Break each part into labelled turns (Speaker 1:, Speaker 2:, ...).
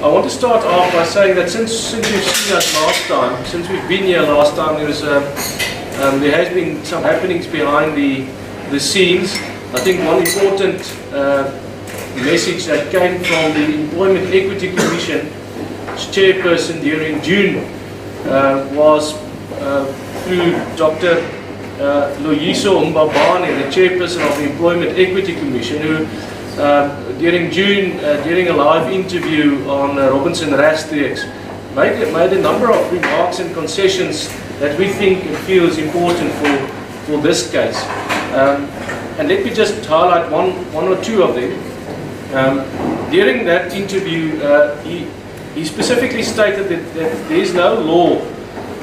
Speaker 1: I want to start off by saying that since you've seen us last time, since we've been here last time, there has been some happenings behind the scenes. I think one important message that came from the Employment Equity Commission's chairperson during June was through Dr. Loyiso Mbabane, the chairperson of the Employment Equity Commission, who during June, during a live interview on Robinson Rastreeks, made a number of remarks and concessions that we think and feel is important for this case. And let me just highlight one or two of them. During that interview, he specifically stated that there is no law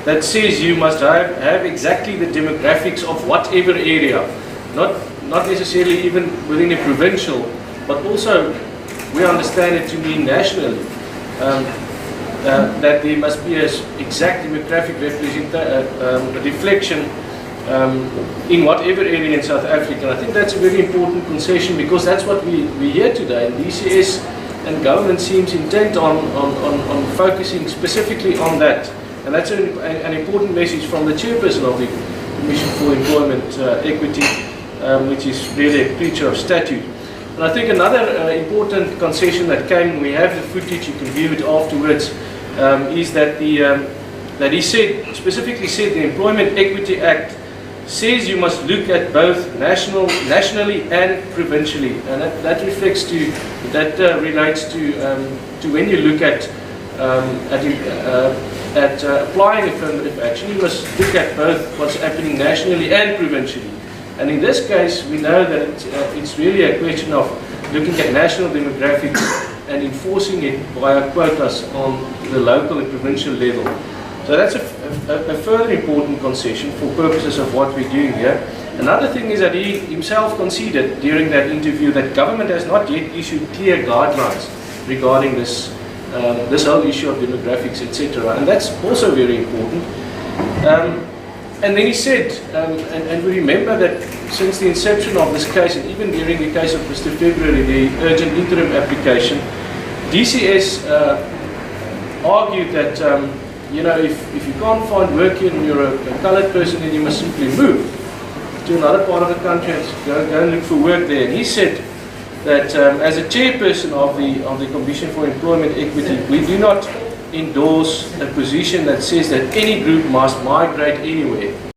Speaker 1: that says you must have exactly the demographics of whatever area, not necessarily even within a provincial, but also we understand it to mean nationally, that there must be an exact demographic reflection in whatever area in South Africa. And I think that's a very important concession, because that's what we hear today. And DCS and government seems intent on focusing specifically on that. And that's an important message from the chairperson of the Commission for Employment Equity, which is really a creature of statute. And I think another important concession that came, we have the footage, you can view it afterwards, is that that he specifically said the Employment Equity Act says you must look at both nationally and provincially, and that reflects to, that relates to when you look at applying affirmative action, you must look at both what's happening nationally and provincially. And in this case, we know that it's really a question of looking at national demographics and enforcing it via quotas on the local and provincial level. So that's a further important concession for purposes of what we're doing here. Another thing is that he himself conceded during that interview that government has not yet issued clear guidelines regarding this whole issue of demographics, etc. And that's also very important. And then he said, and we remember that since the inception of this case, and even during the case of Mr. February, the urgent interim application, DCS argued that if you can't find work here and you're a coloured person, then you must simply move to another part of the country and go and look for work there. And he said that as a chairperson of the Commission for Employment Equity, we do not endorse a position that says that any group must migrate anywhere.